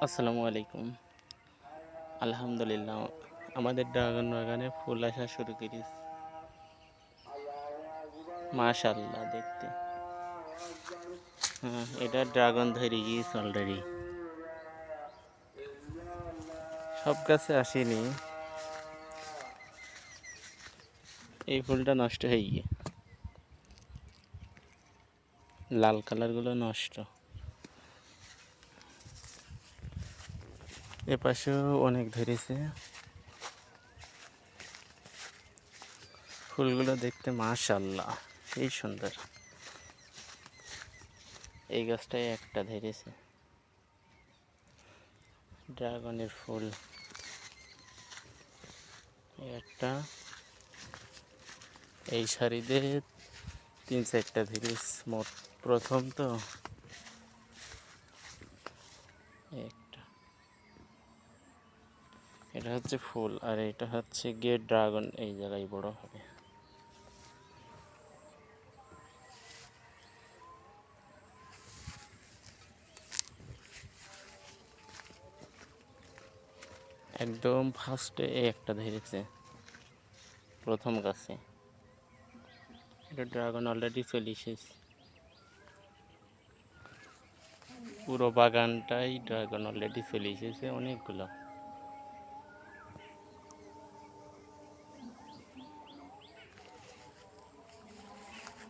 আসসালামু আলাইকুম। আলহামদুলিল্লাহ, আমাদের ড্রাগন বাগানে ফুল আসা শুরু করেছে। মাশাআল্লাহ দেখতে। হ্যাঁ, এটা ড্রাগন ধরে গিয়েছে অলরেডি। সব গাছে আসেনি, এই ফুলটা নষ্ট হয়ে গিয়ে লাল কালারগুলো নষ্ট। এপাশেও অনেক ধরেছে। ফুলগুলো দেখতে মাশাআল্লাহ সেই সুন্দর। এই গাছটায় একটা ধরেছে ড্রাগনের ফুল। একটা এই সারিতে 3-4টা ধরেছে মোট, প্রথম তো। একটা এটা হচ্ছে ফুল, আর এটা হচ্ছে গিয়ে ড্রাগন এই জায়গায় বড় হবে। একদম ফার্স্টে একটা ধরেছে প্রথম গাছে। এটা ড্রাগন অলরেডি চলে এসেছে, পুরো বাগানটাই ড্রাগন অলরেডি চলে এসেছে অনেকগুলো।